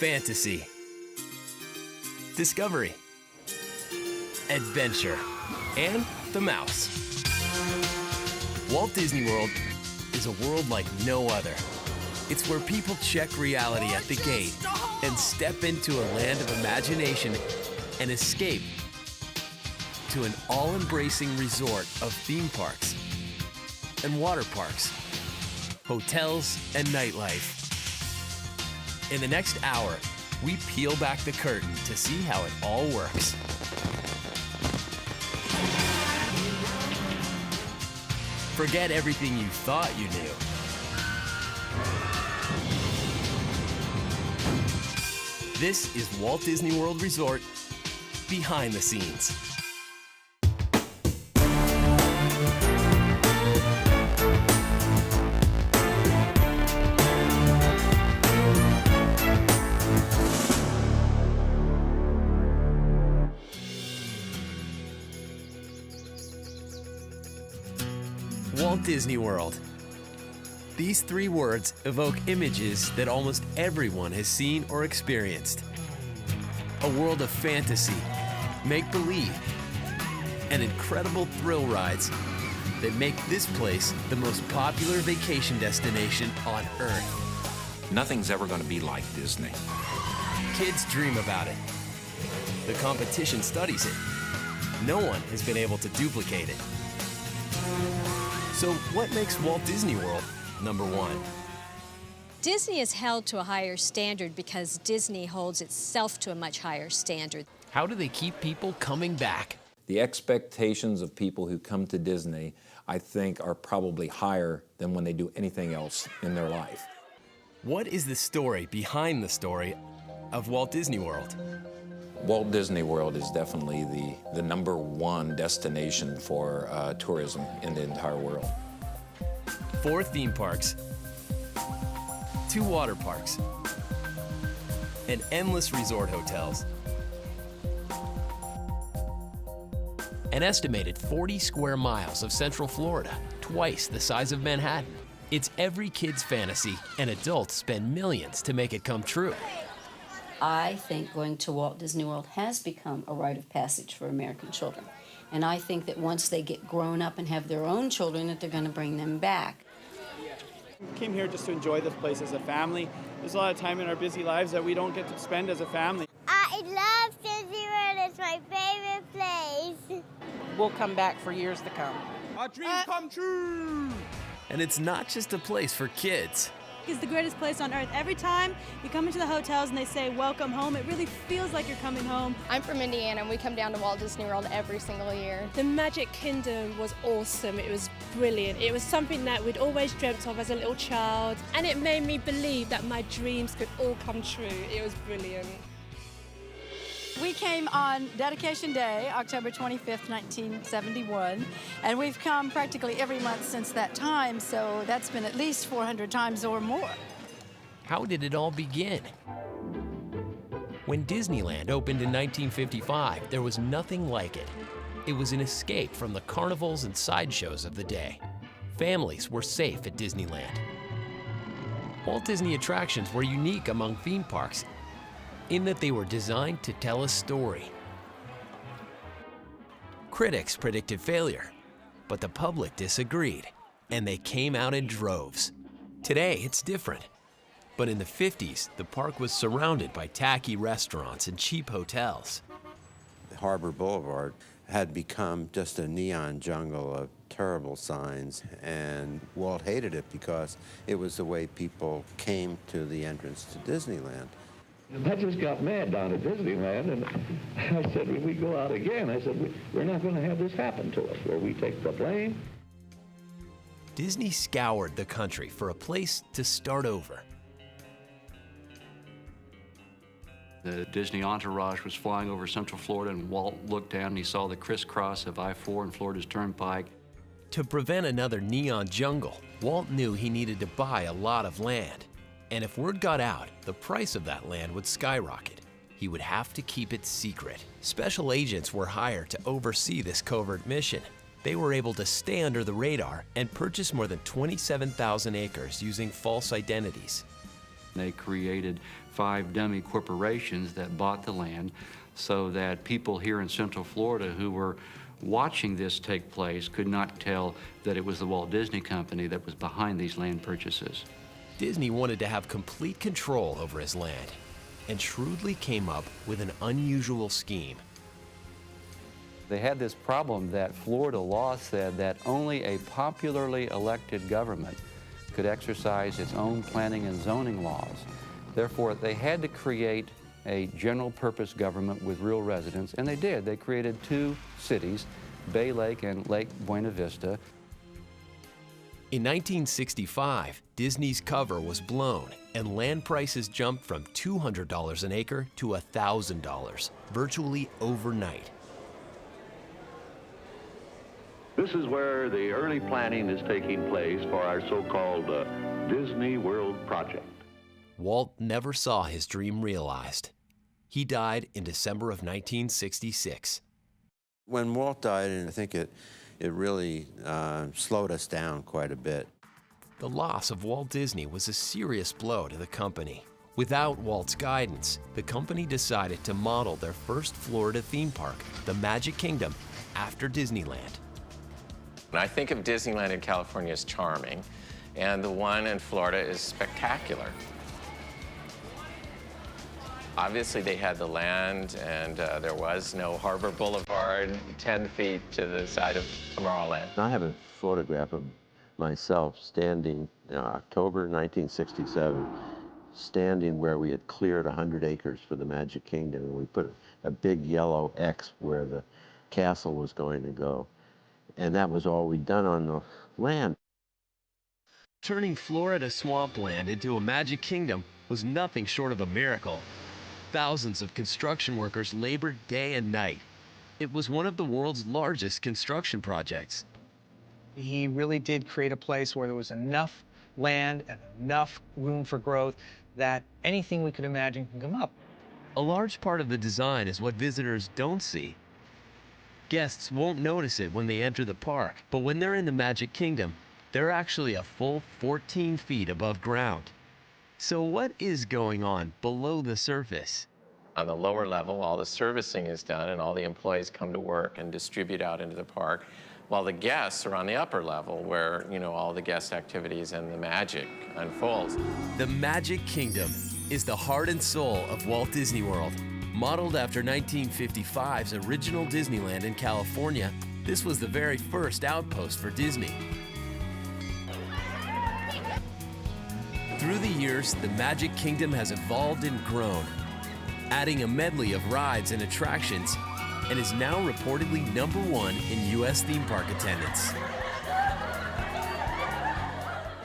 fantasy, discovery, adventure, and the mouse. Walt Disney World is a world like no other. It's where people check reality at the gate and step into a land of imagination and escape to an all-embracing resort of theme parks and water parks, hotels, and nightlife. In the next hour, we peel back the curtain to see how it all works. Forget everything you thought you knew. This is Walt Disney World Resort Behind the Scenes. Walt Disney World. These three words evoke images that almost everyone has seen or experienced. A world of fantasy, make-believe, and incredible thrill rides that make this place the most popular vacation destination on Earth. Nothing's ever going to be like Disney. Kids dream about it. The competition studies it. No one has been able to duplicate it. So what makes Walt Disney World number one? Disney is held to a higher standard because Disney holds itself to a much higher standard. How do they keep people coming back? The expectations of people who come to Disney, I think, are probably higher than when they do anything else in their life. What is the story behind the story of Walt Disney World? Walt Disney World is definitely the number one destination for tourism in the entire world. 4 theme parks, 2 water parks, and endless resort hotels. An estimated 40 square miles of Central Florida, twice the size of Manhattan. It's every kid's fantasy, and adults spend millions to make it come true. I think going to Walt Disney World has become a rite of passage for American children. And I think that once they get grown up and have their own children, that they're going to bring them back. We came here just to enjoy this place as a family. There's a lot of time in our busy lives that we don't get to spend as a family. I love Disney World. It's my favorite place. We'll come back for years to come. Our dreams come true! And it's not just a place for kids. It's the greatest place on earth. Every time you come into the hotels and they say, welcome home, it really feels like you're coming home. I'm from Indiana and we come down to Walt Disney World every single year. The Magic Kingdom was awesome. It was brilliant. It was something that we'd always dreamt of as a little child, and it made me believe that my dreams could all come true. It was brilliant. We came on Dedication Day, October 25th, 1971, and we've come practically every month since that time, so that's been at least 400 times or more. How did it all begin? When Disneyland opened in 1955, there was nothing like it. It was an escape from the carnivals and sideshows of the day. Families were safe at Disneyland. Walt Disney attractions were unique among theme parks in that they were designed to tell a story. Critics predicted failure, but the public disagreed, and they came out in droves. Today, it's different. But in the 50s, the park was surrounded by tacky restaurants and cheap hotels. Harbor Boulevard had become just a neon jungle of terrible signs, and Walt hated it because it was the way people came to the entrance to Disneyland. I just got mad down at Disneyland, and I said, when we go out again, I said, we're not going to have this happen to us, where we take the blame. Disney scoured the country for a place to start over. The Disney entourage was flying over Central Florida, and Walt looked down and he saw the crisscross of I-4 and Florida's Turnpike. To prevent another neon jungle, Walt knew he needed to buy a lot of land. And if word got out, the price of that land would skyrocket. He would have to keep it secret. Special agents were hired to oversee this covert mission. They were able to stay under the radar and purchase more than 27,000 acres using false identities. They created 5 dummy corporations that bought the land so that people here in Central Florida who were watching this take place could not tell that it was the Walt Disney Company that was behind these land purchases. Disney wanted to have complete control over his land and shrewdly came up with an unusual scheme. They had this problem that Florida law said that only a popularly elected government could exercise its own planning and zoning laws. Therefore, they had to create a general purpose government with real residents, and they did. They created 2 cities, Bay Lake and Lake Buena Vista. In 1965, Disney's cover was blown and land prices jumped from $200 an acre to $1,000, virtually overnight. This is where the early planning is taking place for our so-called Disney World project. Walt never saw his dream realized. He died in December of 1966. When Walt died, and I think it really slowed us down quite a bit. The loss of Walt Disney was a serious blow to the company. Without Walt's guidance, the company decided to model their first Florida theme park, the Magic Kingdom, after Disneyland. I think of Disneyland in California as charming, and the one in Florida is spectacular. Obviously, they had the land, and there was no Harbor Boulevard 10 feet to the side of Tomorrowland. I have a photograph of myself standing in October 1967, standing where we had cleared 100 acres for the Magic Kingdom, and we put a big yellow X where the castle was going to go. And that was all we'd done on the land. Turning Florida swampland into a Magic Kingdom was nothing short of a miracle. Thousands of construction workers labored day and night. It was one of the world's largest construction projects. He really did create a place where there was enough land and enough room for growth that anything we could imagine can come up. A large part of the design is what visitors don't see. Guests won't notice it when they enter the park, but when they're in the Magic Kingdom, they're actually a full 14 feet above ground. So what is going on below the surface? On the lower level, all the servicing is done, and all the employees come to work and distribute out into the park, while the guests are on the upper level, where, you know, all the guest activities and the magic unfolds. The Magic Kingdom is the heart and soul of Walt Disney World. Modeled after 1955's original Disneyland in California, this was the very first outpost for Disney. Through the years, the Magic Kingdom has evolved and grown, adding a medley of rides and attractions, and is now reportedly #1 in U.S. theme park attendance.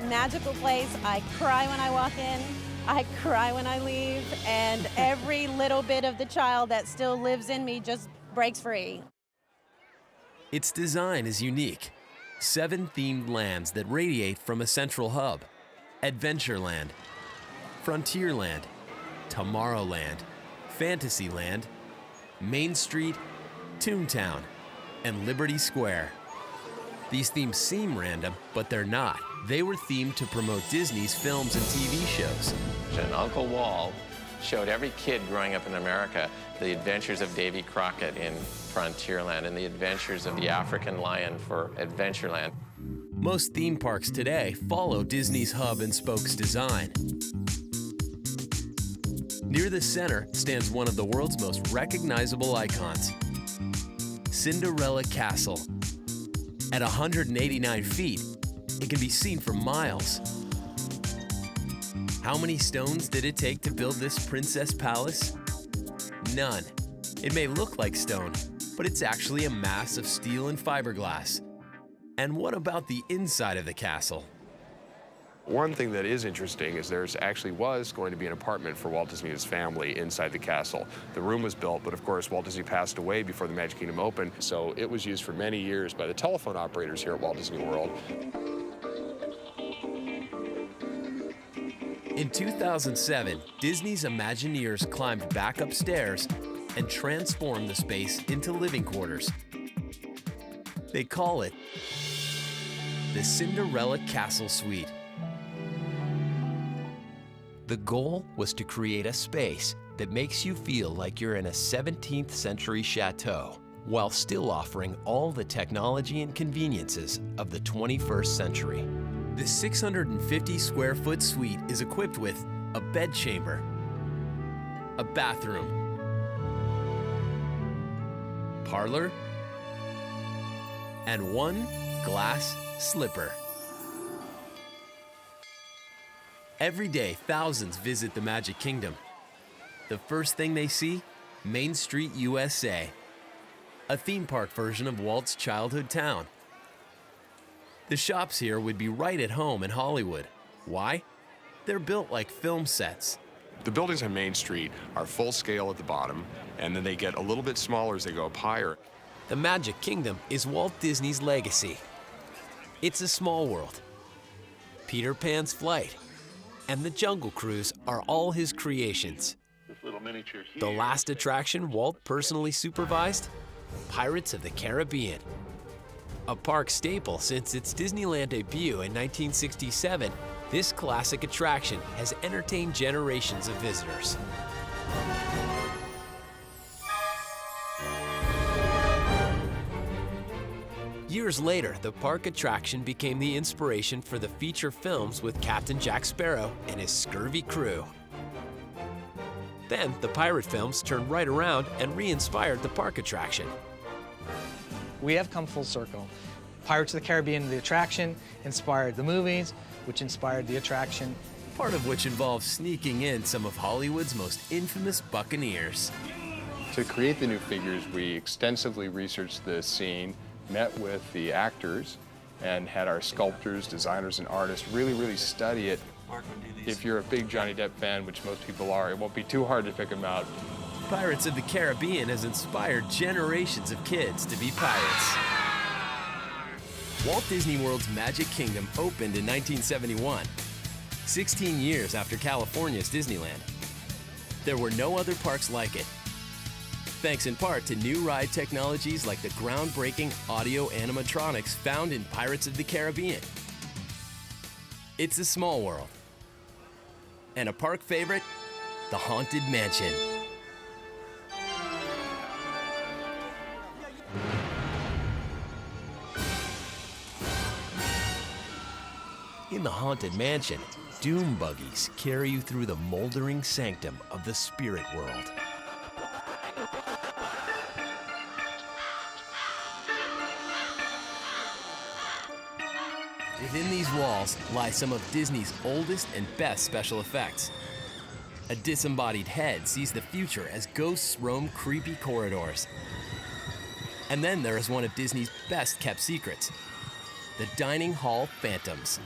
Magical place. I cry when I walk in. I cry when I leave, and every little bit of the child that still lives in me just breaks free. Its design is unique. 7 themed lands that radiate from a central hub: Adventureland, Frontierland, Tomorrowland, Fantasyland, Main Street, Toontown, and Liberty Square. These themes seem random, but they're not. They were themed to promote Disney's films and TV shows. And Uncle Wal showed every kid growing up in America the adventures of Davy Crockett in Frontierland and the adventures of the African lion for Adventureland. Most theme parks today follow Disney's hub and spokes design. Near the center stands one of the world's most recognizable icons, Cinderella Castle. At 189 feet, it can be seen for miles. How many stones did it take to build this princess palace? None. It may look like stone, but it's actually a mass of steel and fiberglass. And what about the inside of the castle? One thing that is interesting is there actually was going to be an apartment for Walt Disney and his family inside the castle. The room was built, but of course Walt Disney passed away before the Magic Kingdom opened, so it was used for many years by the telephone operators here at Walt Disney World. In 2007, Disney's Imagineers climbed back upstairs and transformed the space into living quarters. They call it the Cinderella Castle Suite. The goal was to create a space that makes you feel like you're in a 17th century chateau, while still offering all the technology and conveniences of the 21st century. The 650 square foot suite is equipped with a bed chamber, a bathroom, parlor, and one glass slipper. Every day, thousands visit the Magic Kingdom. The first thing they see, Main Street, USA, a theme park version of Walt's childhood town. The shops here would be right at home in Hollywood. Why? They're built like film sets. The buildings on Main Street are full scale at the bottom, and then they get a little bit smaller as they go up higher. The Magic Kingdom is Walt Disney's legacy. It's a small world. Peter Pan's flight and the Jungle Cruise are all his creations. The last attraction Walt personally supervised? Pirates of the Caribbean. A park staple since its Disneyland debut in 1967, this classic attraction has entertained generations of visitors. Years later, the park attraction became the inspiration for the feature films with Captain Jack Sparrow and his scurvy crew. Then, the pirate films turned right around and re-inspired the park attraction. We have come full circle. Pirates of the Caribbean, the attraction, inspired the movies, which inspired the attraction. Part of which involves sneaking in some of Hollywood's most infamous buccaneers. To create the new figures, we extensively researched the scene, met with the actors, and had our sculptors, designers, and artists really study it. If you're a big Johnny Depp fan, which most people are, it won't be too hard to pick him out. Pirates of the Caribbean has inspired generations of kids to be pirates. Walt Disney World's Magic Kingdom opened in 1971, 16 years after California's Disneyland. There were no other parks like it, thanks in part to new ride technologies like the groundbreaking audio animatronics found in Pirates of the Caribbean. It's a small world. And a park favorite, the Haunted Mansion. In the Haunted Mansion, doom buggies carry you through the moldering sanctum of the spirit world. Within these walls lie some of Disney's oldest and best special effects. A disembodied head sees the future as ghosts roam creepy corridors. And then there is one of Disney's best kept secrets, the Dining Hall Phantoms.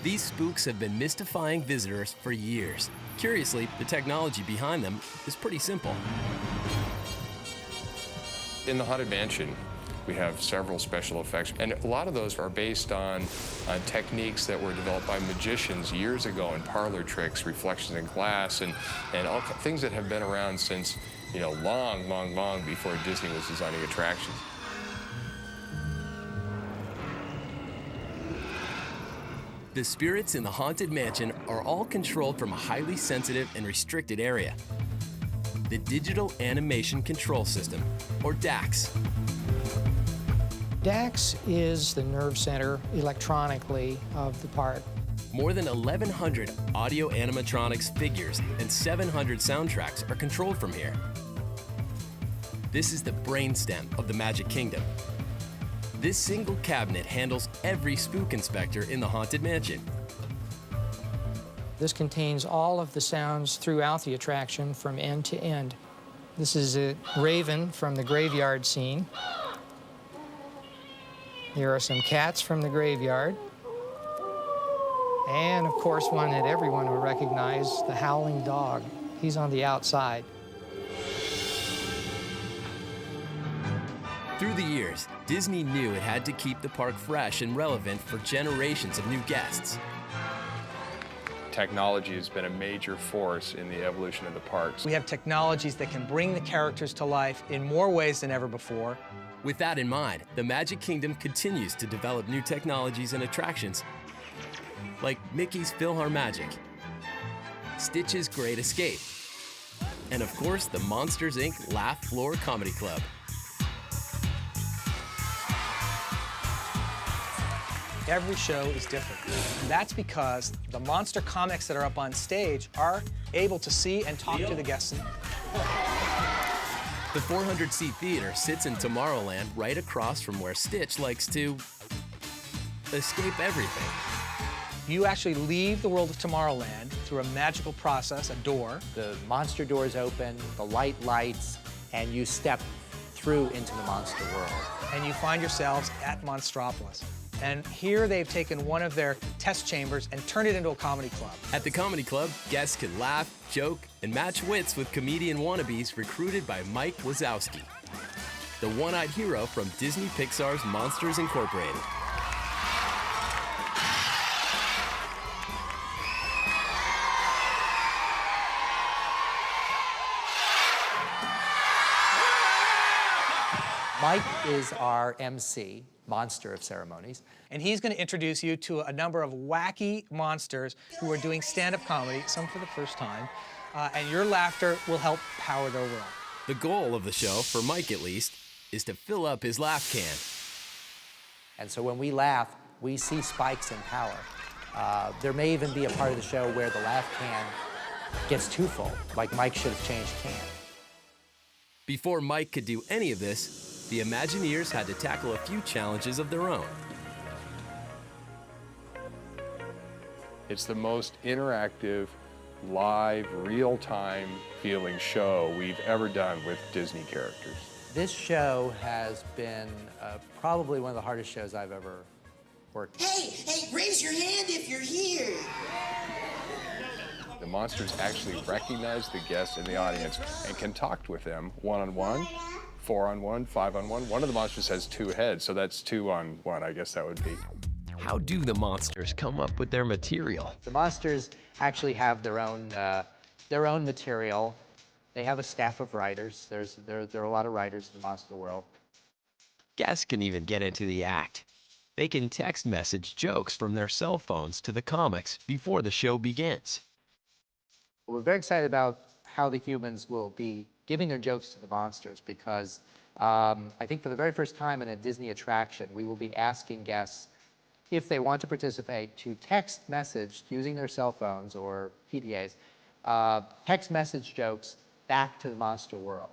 These spooks have been mystifying visitors for years. Curiously, the technology behind them is pretty simple. In the Haunted Mansion, we have several special effects, and a lot of those are based on techniques that were developed by magicians years ago in parlor tricks, reflections in glass, and all things that have been around since, long before Disney was designing attractions. The spirits in the Haunted Mansion are all controlled from a highly sensitive and restricted area. The Digital Animation Control System, or DAX. DAX is the nerve center electronically of the park. More than 1,100 audio animatronics figures and 700 soundtracks are controlled from here. This is the brainstem of the Magic Kingdom. This single cabinet handles every spook inspector in the Haunted Mansion. This contains all of the sounds throughout the attraction from end to end. This is a raven from the graveyard scene. There are some cats from the graveyard. And of course, one that everyone will recognize, the howling dog. He's on the outside. Through the years, Disney knew it had to keep the park fresh and relevant for generations of new guests. Technology has been a major force in the evolution of the parks. We have technologies that can bring the characters to life in more ways than ever before. With that in mind, the Magic Kingdom continues to develop new technologies and attractions, like Mickey's PhilharMagic, Stitch's Great Escape, and of course, the Monsters, Inc. Laugh Floor Comedy Club. Every show is different. And that's because the monster comics that are up on stage are able to see and talk to the guests. The 400-seat theater sits in Tomorrowland right across from where Stitch likes to escape everything. You actually leave the world of Tomorrowland through a magical process, a door. The monster doors open, the light lights, and you step through into the monster world. And you find yourselves at Monstropolis. And here they've taken one of their test chambers and turned it into a comedy club. At the Comedy Club, guests can laugh, joke, and match wits with comedian wannabes recruited by Mike Wazowski, the one-eyed hero from Disney Pixar's Monsters, Incorporated. Mike is our MC, Monster of Ceremonies. And he's going to introduce you to a number of wacky monsters who are doing stand-up comedy, some for the first time, and your laughter will help power their world. The goal of the show, for Mike at least, is to fill up his laugh can. And so when we laugh, we see spikes in power. There may even be a part of the show where the laugh can gets too full, like Mike should have changed can. Before Mike could do any of this, the Imagineers had to tackle a few challenges of their own. It's the most interactive, live, real-time feeling show we've ever done with Disney characters. This show has been probably one of the hardest shows I've ever worked on. Hey, raise your hand if you're here. The monsters actually recognize the guests in the audience and can talk with them one-on-one, 4-on-1, 5-on-1. One of the monsters has 2 heads, so that's 2-on-1, I guess that would be. How do the monsters come up with their material? The monsters actually have their own material. They have a staff of writers. There are a lot of writers in the monster world. Guests can even get into the act. They can text message jokes from their cell phones to the comics before the show begins. We're very excited about how the humans will be giving their jokes to the monsters because I think for the very first time in a Disney attraction, we will be asking guests if they want to participate to text message using their cell phones or PDAs, text message jokes back to the monster world.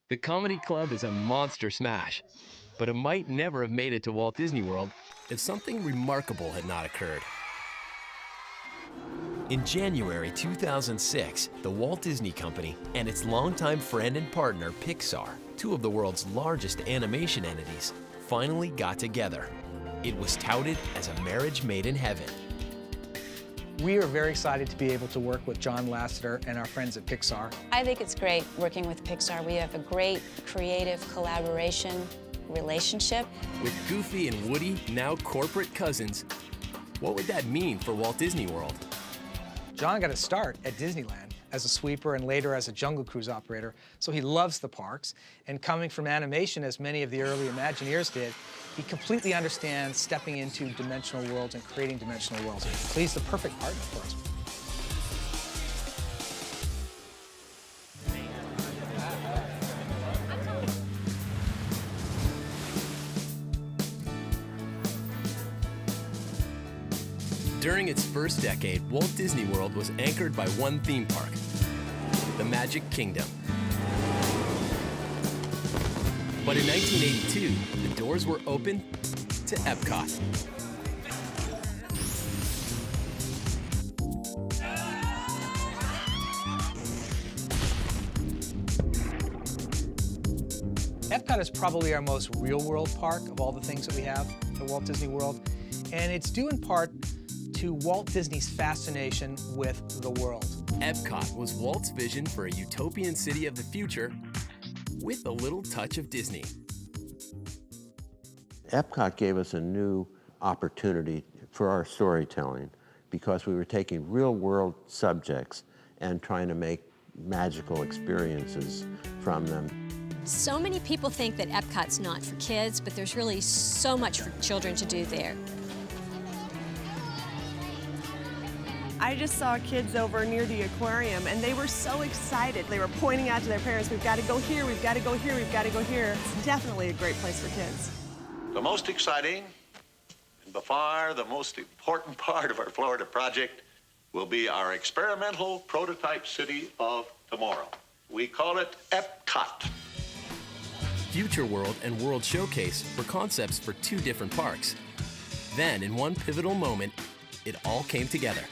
The Comedy Club is a monster smash, but it might never have made it to Walt Disney World if something remarkable had not occurred. In January 2006, the Walt Disney Company and its longtime friend and partner, Pixar, two of the world's largest animation entities, finally got together. It was touted as a marriage made in heaven. We are very excited to be able to work with John Lasseter and our friends at Pixar. I think it's great working with Pixar. We have a great creative collaboration relationship. With Goofy and Woody now corporate cousins, what would that mean for Walt Disney World? John got a start at Disneyland as a sweeper and later as a Jungle Cruise operator, so he loves the parks. And coming from animation, as many of the early Imagineers did, he completely understands stepping into dimensional worlds and creating dimensional worlds. So he's the perfect partner for us. During its first decade, Walt Disney World was anchored by one theme park, the Magic Kingdom. But in 1982, the doors were opened to Epcot. Epcot is probably our most real-world park of all the things that we have at Walt Disney World, and it's due in part to Walt Disney's fascination with the world. Epcot was Walt's vision for a utopian city of the future with a little touch of Disney. Epcot gave us a new opportunity for our storytelling because we were taking real-world subjects and trying to make magical experiences from them. So many people think that Epcot's not for kids, but there's really so much for children to do there. I just saw kids over near the aquarium, and they were so excited. They were pointing out to their parents, we've got to go here, we've got to go here, we've got to go here. It's definitely a great place for kids. The most exciting and by far the most important part of our Florida project will be our experimental prototype city of tomorrow. We call it Epcot. Future World and World Showcase were concepts for two different parks. Then, in one pivotal moment, it all came together.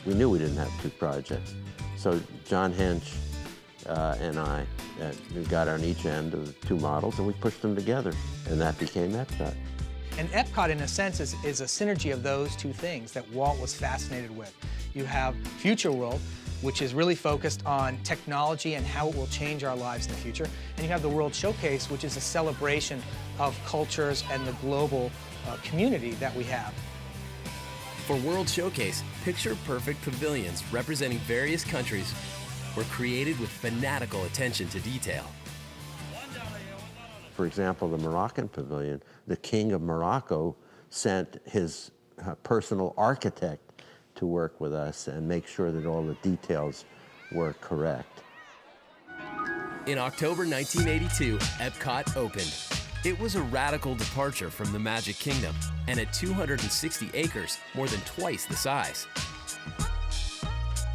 We knew we didn't have two projects. So John Hench and I we got on each end of the two models and we pushed them together, and that became Epcot. And Epcot, in a sense, is a synergy of those two things that Walt was fascinated with. You have Future World, which is really focused on technology and how it will change our lives in the future. And you have the World Showcase, which is a celebration of cultures and the global community that we have. For World Showcase, picture-perfect pavilions representing various countries were created with fanatical attention to detail. For example, the Moroccan pavilion, the King of Morocco sent his personal architect to work with us and make sure that all the details were correct. In October 1982, Epcot opened. It was a radical departure from the Magic Kingdom, and at 260 acres, more than twice the size.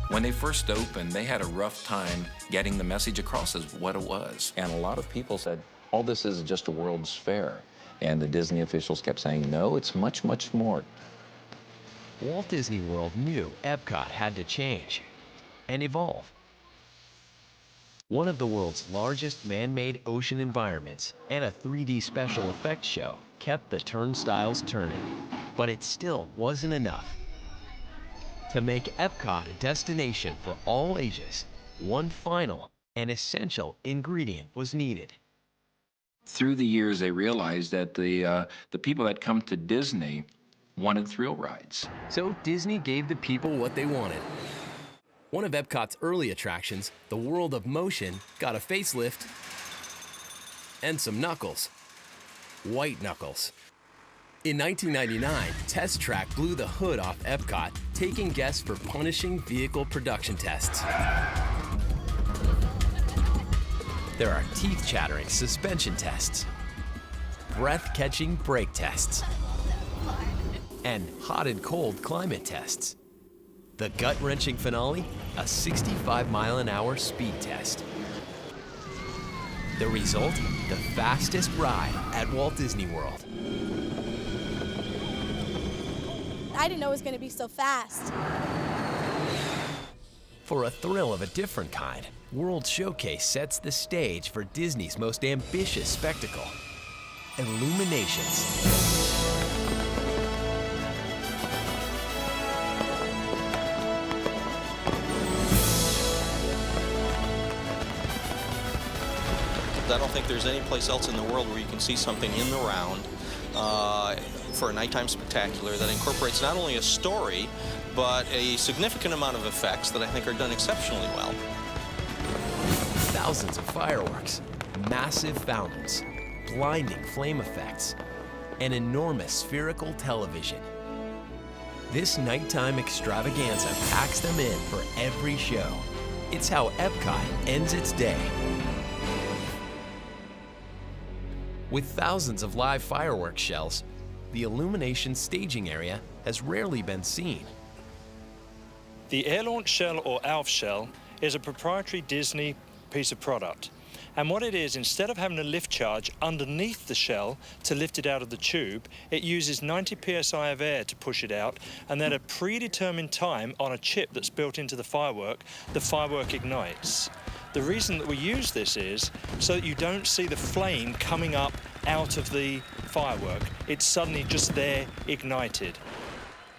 When they first opened, they had a rough time getting the message across as what it was. And a lot of people said, all this is just a World's Fair. And the Disney officials kept saying, no, it's much, much more. Walt Disney World knew Epcot had to change and evolve. One of the world's largest man-made ocean environments and a 3D special effects show kept the turnstiles turning. But it still wasn't enough. To make Epcot a destination for all ages, one final and essential ingredient was needed. Through the years, they realized that the people that come to Disney wanted thrill rides. So Disney gave the people what they wanted. One of Epcot's early attractions, the World of Motion, got a facelift and some knuckles. White knuckles. In 1999, Test Track blew the hood off Epcot, taking guests for punishing vehicle production tests. There are teeth-chattering suspension tests, breath-catching brake tests, and hot and cold climate tests. The gut-wrenching finale, a 65-mile-an-hour speed test. The result, the fastest ride at Walt Disney World. I didn't know it was going to be so fast. For a thrill of a different kind, World Showcase sets the stage for Disney's most ambitious spectacle, Illuminations. I don't think there's any place else in the world where you can see something in the round for a nighttime spectacular that incorporates not only a story, but a significant amount of effects that I think are done exceptionally well. Thousands of fireworks, massive fountains, blinding flame effects, and enormous spherical television. This nighttime extravaganza packs them in for every show. It's how Epcot ends its day. With thousands of live fireworks shells, the Illumination staging area has rarely been seen. The air launch shell or ALF shell is a proprietary Disney piece of product. And what it is, instead of having a lift charge underneath the shell to lift it out of the tube, it uses 90 psi of air to push it out, and at a predetermined time on a chip that's built into the firework ignites. The reason that we use this is so that you don't see the flame coming up out of the firework. It's suddenly just there, ignited.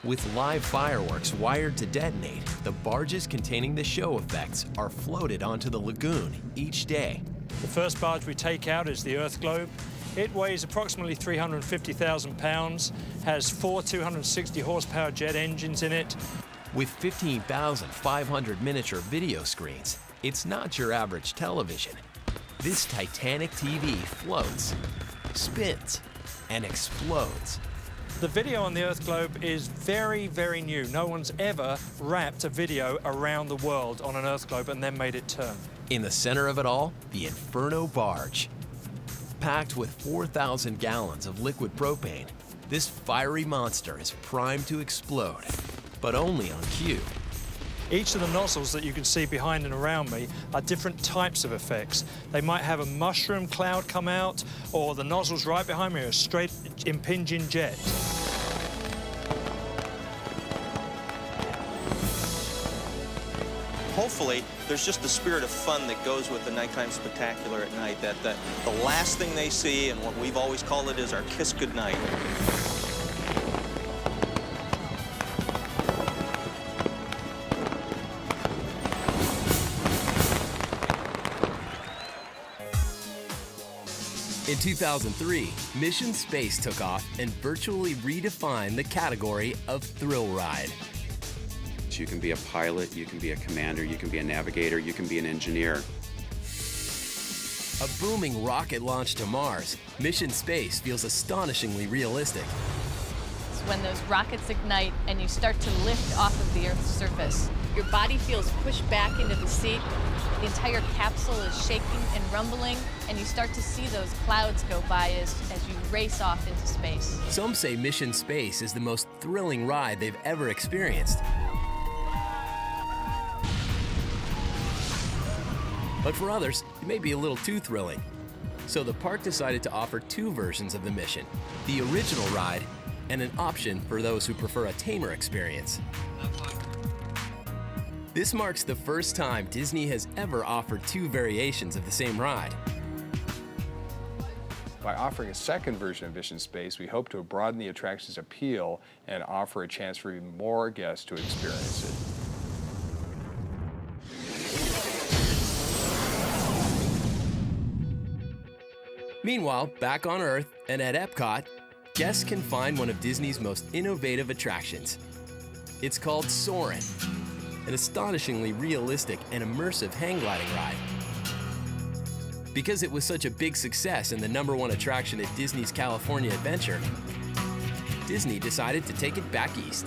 With live fireworks wired to detonate, the barges containing the show effects are floated onto the lagoon each day. The first barge we take out is the Earth Globe. It weighs approximately 350,000 pounds, has 4 260 horsepower jet engines in it. With 15,500 miniature video screens, it's not your average television. This Titanic TV floats, spins, and explodes. The video on the Earth globe is very, very new. No one's ever wrapped a video around the world on an Earth globe and then made it turn. In the center of it all, the Inferno barge. Packed with 4,000 gallons of liquid propane, this fiery monster is primed to explode, but only on cue. Each of the nozzles that you can see behind and around me are different types of effects. They might have a mushroom cloud come out, or the nozzles right behind me are a straight impinging jet. Hopefully, there's just the spirit of fun that goes with the nighttime spectacular at night, that the last thing they see, and what we've always called it, is our kiss goodnight. In 2003, Mission Space took off and virtually redefined the category of thrill ride. You can be a pilot, you can be a commander, you can be a navigator, you can be an engineer. A booming rocket launch to Mars, Mission Space feels astonishingly realistic. It's when those rockets ignite and you start to lift off of the Earth's surface. Your body feels pushed back into the seat. The entire capsule is shaking and rumbling, and you start to see those clouds go by as you race off into space. Some say Mission Space is the most thrilling ride they've ever experienced. But for others, it may be a little too thrilling. So the park decided to offer two versions of the mission, the original ride and an option for those who prefer a tamer experience. This marks the first time Disney has ever offered two variations of the same ride. By offering a second version of Mission Space, we hope to broaden the attraction's appeal and offer a chance for even more guests to experience it. Meanwhile, back on Earth and at Epcot, guests can find one of Disney's most innovative attractions. It's called Soarin', an astonishingly realistic and immersive hang gliding ride. Because it was such a big success and the #1 attraction at Disney's California Adventure, Disney decided to take it back east.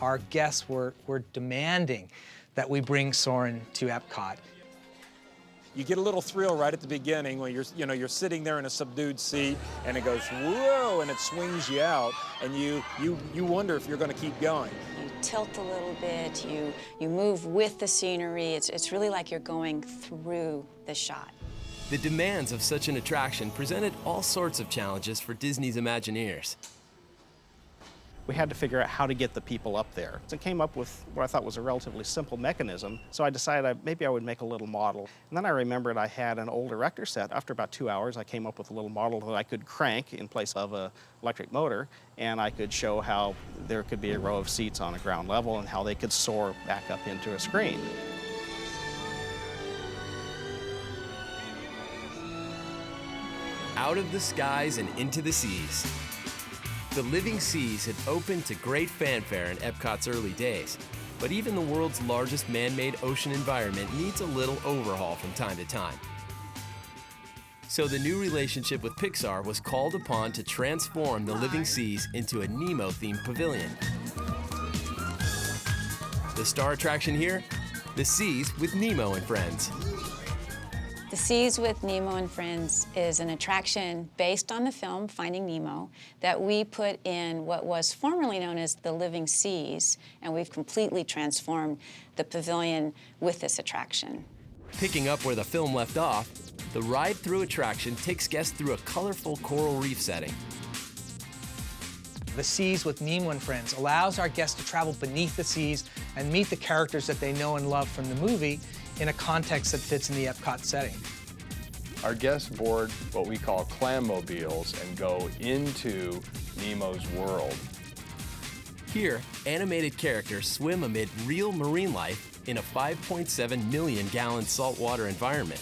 Our guests were demanding that we bring Soarin' to Epcot. You get a little thrill right at the beginning when you're sitting there in a subdued seat and it goes whoa and it swings you out and you wonder if you're going to keep going. You tilt a little bit, you move with the scenery. It's really like you're going through the shot. The demands of such an attraction presented all sorts of challenges for Disney's Imagineers. We had to figure out how to get the people up there. So I came up with what I thought was a relatively simple mechanism. So I decided maybe I would make a little model. And then I remembered I had an old erector set. After about 2 hours, I came up with a little model that I could crank in place of an electric motor, and I could show how there could be a row of seats on a ground level and how they could soar back up into a screen. Out of the skies and into the seas. The Living Seas had opened to great fanfare in Epcot's early days, but even the world's largest man-made ocean environment needs a little overhaul from time to time. So the new relationship with Pixar was called upon to transform the Living Seas into a Nemo-themed pavilion. The star attraction here? The Seas with Nemo and Friends. The Seas with Nemo and Friends is an attraction based on the film Finding Nemo that we put in what was formerly known as the Living Seas, and we've completely transformed the pavilion with this attraction. Picking up where the film left off, the ride-through attraction takes guests through a colorful coral reef setting. The Seas with Nemo and Friends allows our guests to travel beneath the seas and meet the characters that they know and love from the movie in a context that fits in the Epcot setting. Our guests board what we call clam-mobiles and go into Nemo's world. Here, animated characters swim amid real marine life in a 5.7 million gallon saltwater environment.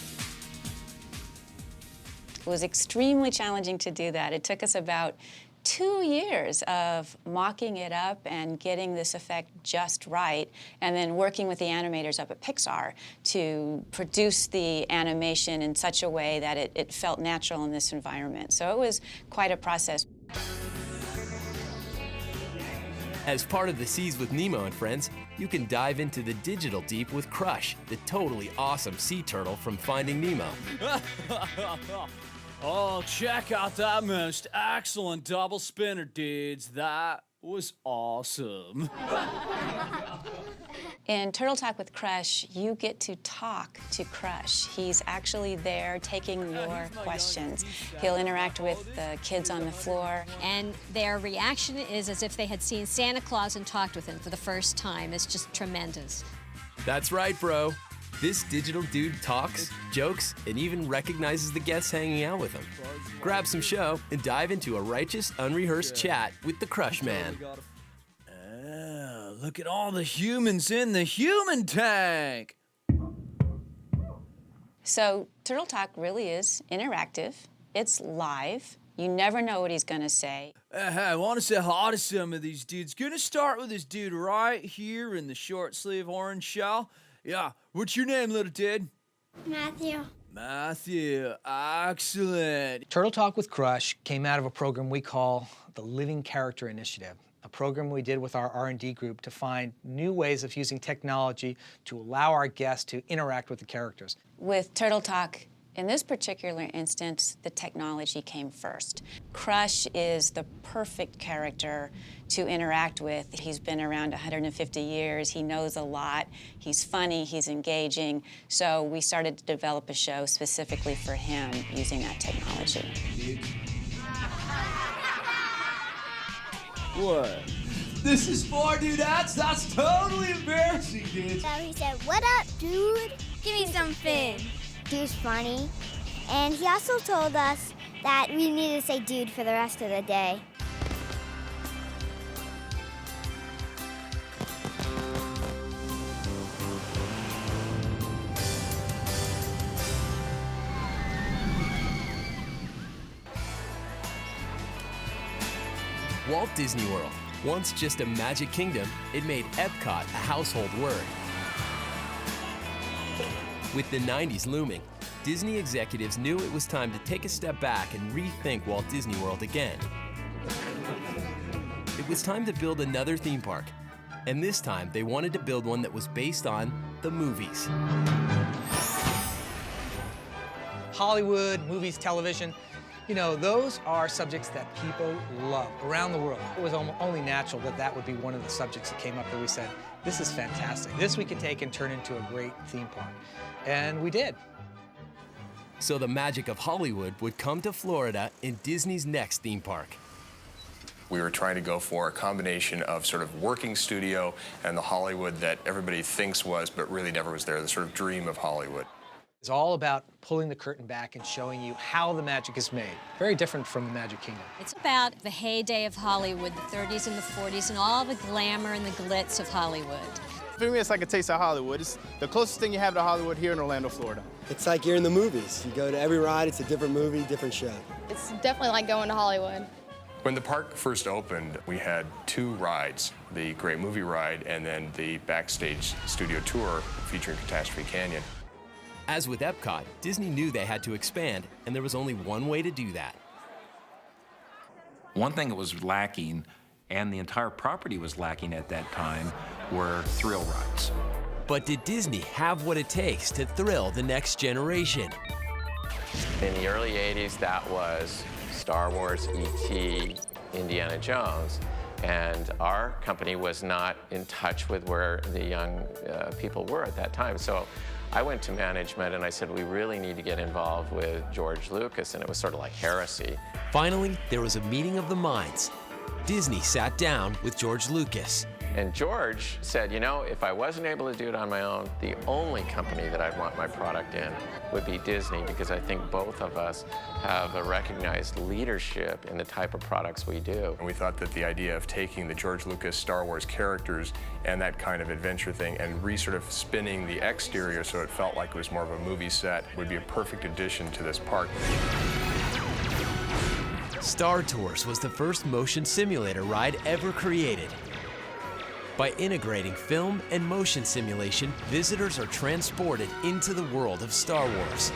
It was extremely challenging to do that. It took us about 2 years of mocking it up and getting this effect just right, and then working with the animators up at Pixar to produce the animation in such a way that it felt natural in this environment. So it was quite a process. As part of the Seas with Nemo and Friends, you can dive into the digital deep with Crush, the totally awesome sea turtle from Finding Nemo. Oh, check out that most excellent double spinner, dudes. That was awesome. In Turtle Talk with Crush, you get to talk to Crush. He's actually there taking your questions. He'll interact with the kids on the floor. And their reaction is as if they had seen Santa Claus and talked with him for the first time. It's just tremendous. That's right, bro. This digital dude talks, jokes, and even recognizes the guests hanging out with him. Grab some show and dive into a righteous, unrehearsed chat with the Crush Man. Look at all the humans in the human tank. So Turtle Talk really is interactive. It's live. You never know what he's gonna say. Hey, I want to say hi to some of these dudes. Gonna start with this dude right here in the short sleeve orange shell. Yeah, what's your name, little dude? Matthew. Matthew, excellent. Turtle Talk with Crush came out of a program we call the Living Character Initiative, a program we did with our R&D group to find new ways of using technology to allow our guests to interact with the characters. With Turtle Talk, in this particular instance, the technology came first. Crush is the perfect character to interact with. He's been around 150 years. He knows a lot. He's funny. He's engaging. So we started to develop a show specifically for him using that technology. What? This is for dudettes? That's totally embarrassing, dude. So he said, "What up, dude? Give me some fin." Dude's funny. And he also told us that we need to say dude for the rest of the day. Walt Disney World, once just a magic kingdom, it made Epcot a household word. With the 90s looming, Disney executives knew it was time to take a step back and rethink Walt Disney World again. It was time to build another theme park, and this time they wanted to build one that was based on the movies. Hollywood, movies, television, you know, those are subjects that people love around the world. It was only natural that that would be one of the subjects that came up that we said, this is fantastic. This we could take and turn into a great theme park. And we did. So the magic of Hollywood would come to Florida in Disney's next theme park. We were trying to go for a combination of sort of working studio and the Hollywood that everybody thinks was, but really never was there, the sort of dream of Hollywood. It's all about pulling the curtain back and showing you how the magic is made. Very different from the Magic Kingdom. It's about the heyday of Hollywood, the 30s and the 40s, and all the glamour and the glitz of Hollywood. For me, it's like a taste of Hollywood. It's the closest thing you have to Hollywood here in Orlando, Florida. It's like you're in the movies. You go to every ride, it's a different movie, different show. It's definitely like going to Hollywood. When the park first opened, we had two rides, the Great Movie Ride and then the Backstage Studio Tour featuring Catastrophe Canyon. As with Epcot, Disney knew they had to expand, and there was only one way to do that. One thing that was lacking, and the entire property was lacking at that time, were thrill rides. But did Disney have what it takes to thrill the next generation? In the early 80s, that was Star Wars, E.T., Indiana Jones, and our company was not in touch with where the young people were at that time. So I went to management and I said, we really need to get involved with George Lucas, and it was sort of like heresy. Finally, there was a meeting of the minds. Disney sat down with George Lucas. And George said, you know, if I wasn't able to do it on my own, the only company that I'd want my product in would be Disney, because I think both of us have a recognized leadership in the type of products we do. And we thought that the idea of taking the George Lucas Star Wars characters and that kind of adventure thing and sort of spinning the exterior so it felt like it was more of a movie set would be a perfect addition to this park. Star Tours was the first motion simulator ride ever created. By integrating film and motion simulation, visitors are transported into the world of Star Wars.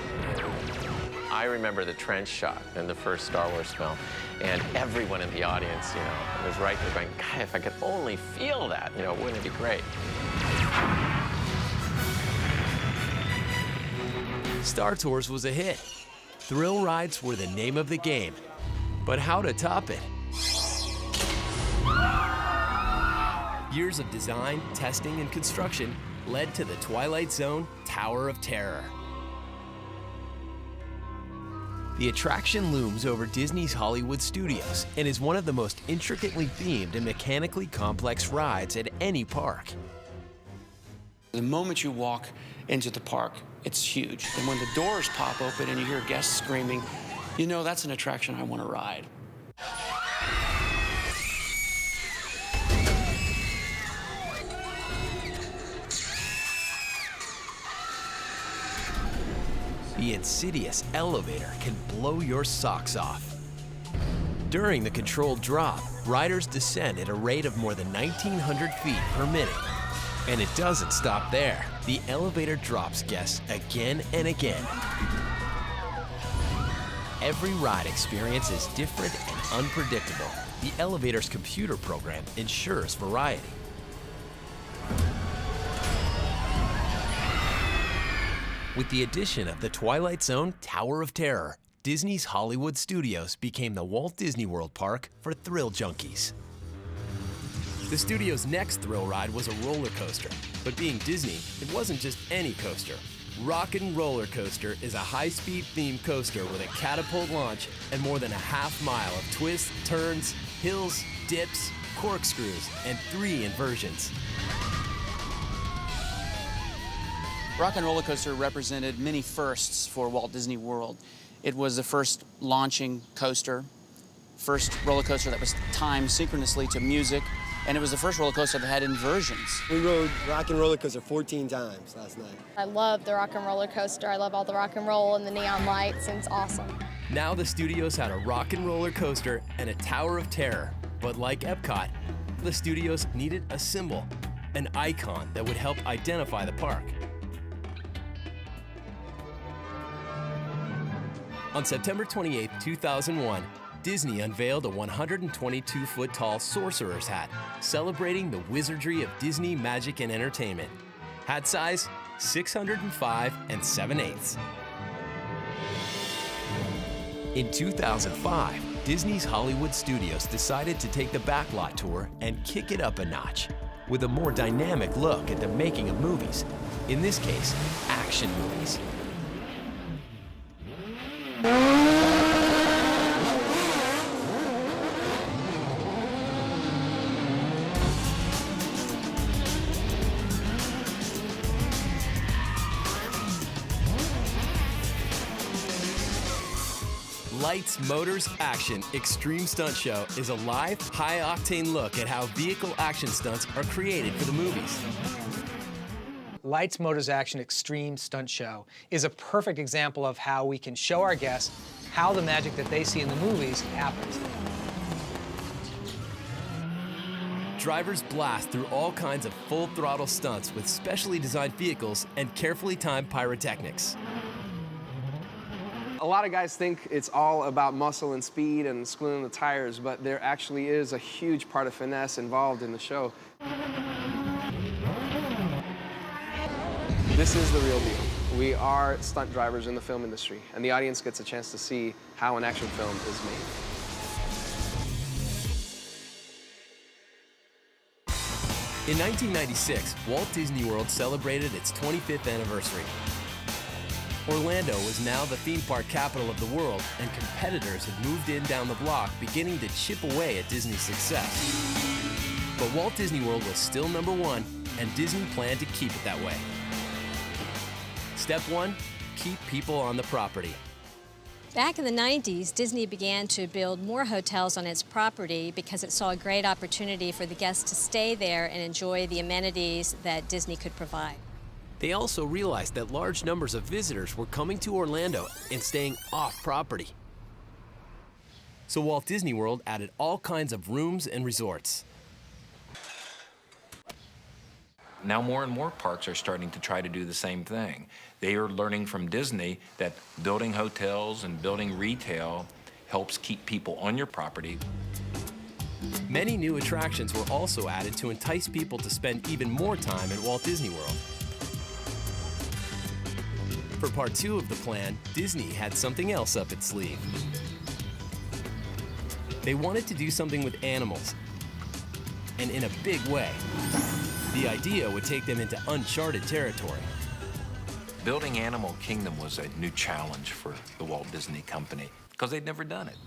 I remember the trench shot in the first Star Wars film, and everyone in the audience, you know, was right there going, God, if I could only feel that, you know, wouldn't it be great? Star Tours was a hit. Thrill rides were the name of the game. But how to top it? Years of design, testing, and construction led to the Twilight Zone Tower of Terror. The attraction looms over Disney's Hollywood Studios and is one of the most intricately themed and mechanically complex rides at any park. The moment you walk into the park, it's huge. And when the doors pop open and you hear guests screaming, you know that's an attraction I want to ride. The insidious elevator can blow your socks off. During the controlled drop, riders descend at a rate of more than 1,900 feet per minute. And it doesn't stop there. The elevator drops guests again and again. Every ride experience is different and unpredictable. The elevator's computer program ensures variety. With the addition of the Twilight Zone Tower of Terror, Disney's Hollywood Studios became the Walt Disney World Park for thrill junkies. The studio's next thrill ride was a roller coaster, but being Disney, it wasn't just any coaster. Rockin' Roller Coaster is a high-speed themed coaster with a catapult launch and more than a half mile of twists, turns, hills, dips, corkscrews, and 3 inversions. Rockin' Roller Coaster represented many firsts for Walt Disney World. It was the first launching coaster, first roller coaster that was timed synchronously to music, and it was the first roller coaster that had inversions. We rode Rockin' Roller Coaster 14 times last night. I love the Rockin' Roller Coaster. I love all the rock and roll and the neon lights, and it's awesome. Now the studios had a Rockin' Roller Coaster and a Tower of Terror, but like Epcot, the studios needed a symbol, an icon that would help identify the park. On September 28, 2001, Disney unveiled a 122-foot-tall sorcerer's hat, celebrating the wizardry of Disney magic and entertainment. Hat size, 605 7/8. In 2005, Disney's Hollywood Studios decided to take the backlot tour and kick it up a notch, with a more dynamic look at the making of movies, in this case, action movies. Lights, Motors, Action Extreme Stunt Show is a live, high-octane look at how vehicle action stunts are created for the movies. Lights, Motors, Action Extreme Stunt Show is a perfect example of how we can show our guests how the magic that they see in the movies happens. Drivers blast through all kinds of full-throttle stunts with specially designed vehicles and carefully timed pyrotechnics. A lot of guys think it's all about muscle and speed and screwing the tires, but there actually is a huge part of finesse involved in the show. This is the real deal. We are stunt drivers in the film industry, and the audience gets a chance to see how an action film is made. In 1996, Walt Disney World celebrated its 25th anniversary. Orlando was now the theme park capital of the world, and competitors had moved in down the block, beginning to chip away at Disney's success. But Walt Disney World was still number one, and Disney planned to keep it that way. Step 1, keep people on the property. Back in the 90s, Disney began to build more hotels on its property because it saw a great opportunity for the guests to stay there and enjoy the amenities that Disney could provide. They also realized that large numbers of visitors were coming to Orlando and staying off property. So Walt Disney World added all kinds of rooms and resorts. Now more and more parks are starting to try to do the same thing. They are learning from Disney that building hotels and building retail helps keep people on your property. Many new attractions were also added to entice people to spend even more time at Walt Disney World. For part 2 of the plan, Disney had something else up its sleeve. They wanted to do something with animals, and in a big way. The idea would take them into uncharted territory. Building Animal Kingdom was a new challenge for the Walt Disney Company because they'd never done it.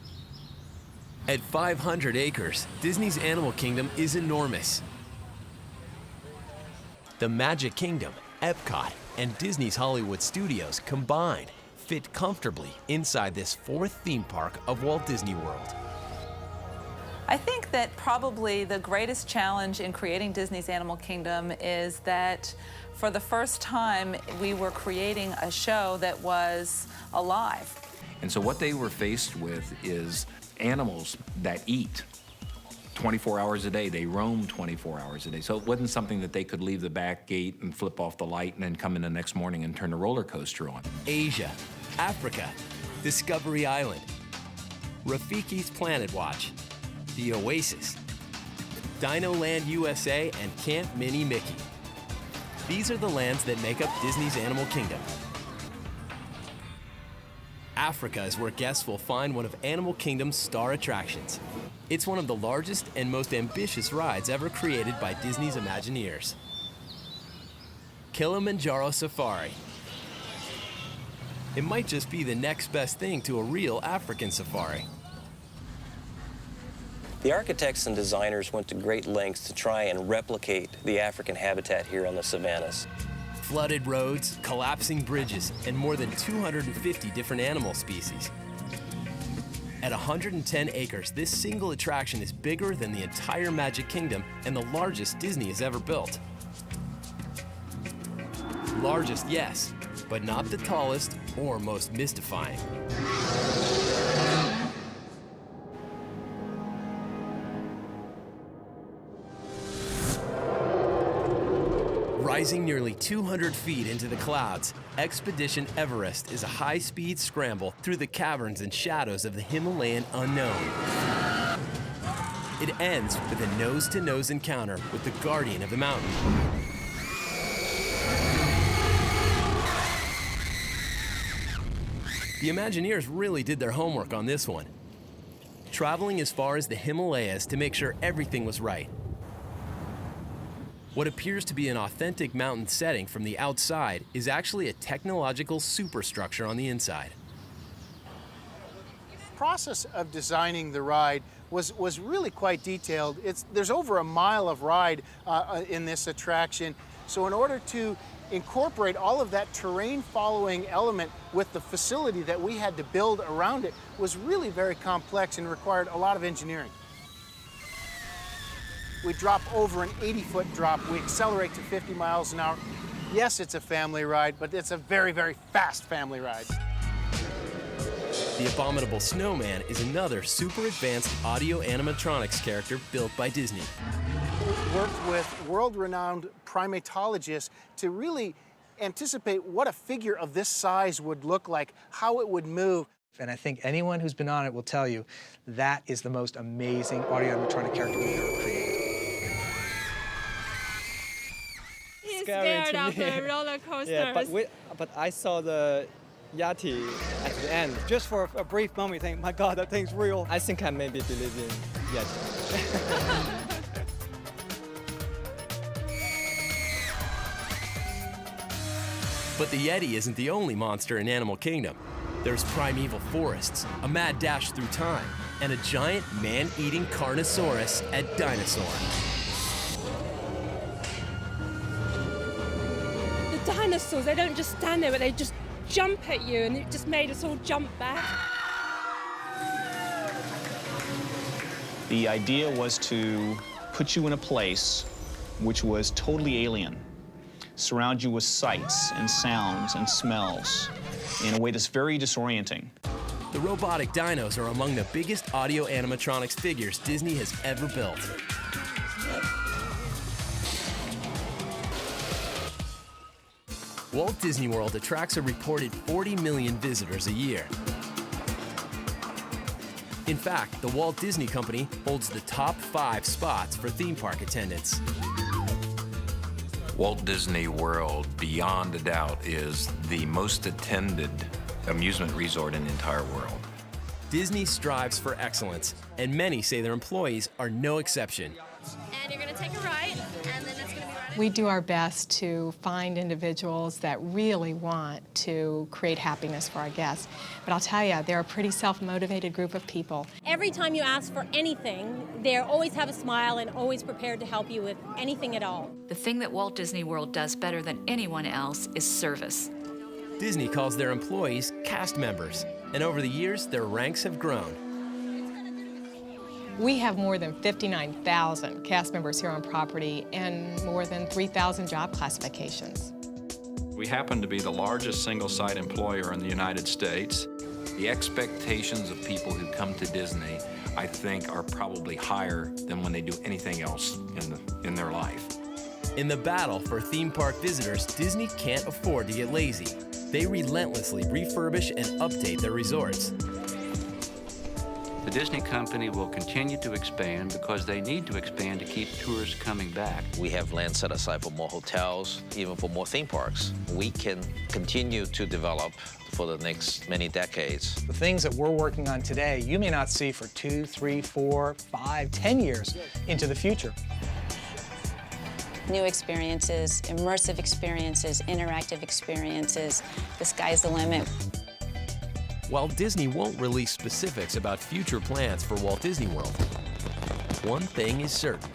At 500 acres, Disney's Animal Kingdom is enormous. The Magic Kingdom, Epcot, and Disney's Hollywood Studios combined fit comfortably inside this 4th theme park of Walt Disney World. I think that probably the greatest challenge in creating Disney's Animal Kingdom is that for the first time we were creating a show that was alive. And so what they were faced with is animals that eat 24 hours a day. They roam 24 hours a day. So it wasn't something that they could leave the back gate and flip off the light and then come in the next morning and turn the roller coaster on. Asia, Africa, Discovery Island, Rafiki's Planet Watch, the Oasis, Dino Land USA, and Camp Mini Mickey. These are the lands that make up Disney's Animal Kingdom. Africa is where guests will find one of Animal Kingdom's star attractions. It's one of the largest and most ambitious rides ever created by Disney's Imagineers. Kilimanjaro Safari. It might just be the next best thing to a real African safari. The architects and designers went to great lengths to try and replicate the African habitat here on the savannas. Flooded roads, collapsing bridges, and more than 250 different animal species. At 110 acres, this single attraction is bigger than the entire Magic Kingdom and the largest Disney has ever built. Largest, yes, but not the tallest or most mystifying. Rising nearly 200 feet into the clouds, Expedition Everest is a high-speed scramble through the caverns and shadows of the Himalayan unknown. It ends with a nose-to-nose encounter with the guardian of the mountain. The Imagineers really did their homework on this one, traveling as far as the Himalayas to make sure everything was right. What appears to be an authentic mountain setting from the outside is actually a technological superstructure on the inside. The process of designing the ride was really quite detailed. There's over a mile of ride in this attraction. So in order to incorporate all of that terrain following element with the facility that we had to build around it was really very complex and required a lot of engineering. We drop over an 80-foot drop. We accelerate to 50 miles an hour. Yes, it's a family ride, but it's a very, very fast family ride. The Abominable Snowman is another super advanced audio animatronics character built by Disney. We worked with world-renowned primatologists to really anticipate what a figure of this size would look like, how it would move. And I think anyone who's been on it will tell you that is the most amazing audio animatronic character we've ever created. Scared of the roller coasters. Yeah, but I saw the Yeti at the end. Just for a brief moment, you think, my God, that thing's real. I think I maybe believe in Yeti. But the Yeti isn't the only monster in Animal Kingdom. There's primeval forests, a mad dash through time, and a giant man-eating Carnosaurus at Dinosaur. Dinosaurs, they don't just stand there, but they just jump at you, and it just made us all jump back. The idea was to put you in a place which was totally alien, surround you with sights and sounds and smells in a way that's very disorienting. The robotic dinos are among the biggest audio animatronics figures Disney has ever built. Walt Disney World attracts a reported 40 million visitors a year. In fact, the Walt Disney Company holds the top 5 spots for theme park attendance. Walt Disney World, beyond a doubt, is the most attended amusement resort in the entire world. Disney strives for excellence, and many say their employees are no exception. And you're going to take a right, and then it's going to be right. We do our best to find individuals that really want to create happiness for our guests. But I'll tell you, they're a pretty self-motivated group of people. Every time you ask for anything, they always have a smile and always prepared to help you with anything at all. The thing that Walt Disney World does better than anyone else is service. Disney calls their employees cast members, and over the years, their ranks have grown. We have more than 59,000 cast members here on property and more than 3,000 job classifications. We happen to be the largest single-site employer in the United States. The expectations of people who come to Disney, I think, are probably higher than when they do anything else in their life. In the battle for theme park visitors, Disney can't afford to get lazy. They relentlessly refurbish and update their resorts. The Disney Company will continue to expand because they need to expand to keep tourists coming back. We have land set aside for more hotels, even for more theme parks. We can continue to develop for the next many decades. The things that we're working on today, you may not see for 2, 3, 4, 5, 10 years into the future. New experiences, immersive experiences, interactive experiences. The sky's the limit. While Disney won't release specifics about future plans for Walt Disney World, one thing is certain.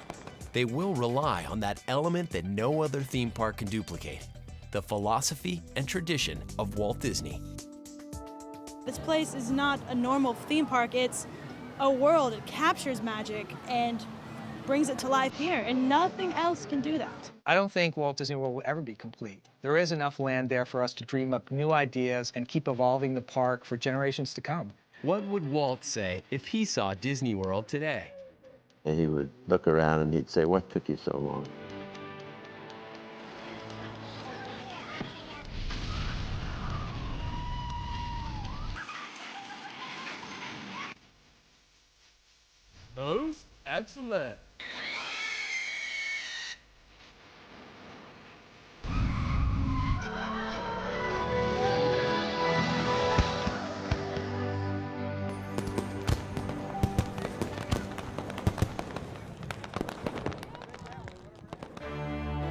They will rely on that element that no other theme park can duplicate, the philosophy and tradition of Walt Disney. This place is not a normal theme park, it's a world. It captures magic and brings it to life here, and nothing else can do that. I don't think Walt Disney World will ever be complete. There is enough land there for us to dream up new ideas and keep evolving the park for generations to come. What would Walt say if he saw Disney World today? And he would look around and he'd say, "What took you so long?" Most excellent.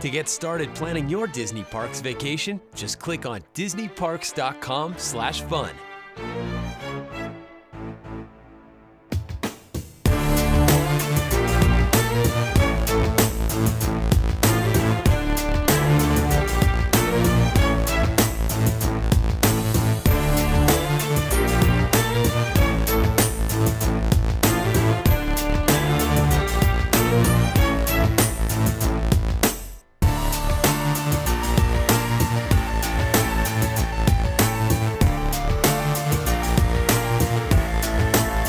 To get started planning your Disney Parks vacation, just click on disneyparks.com/fun.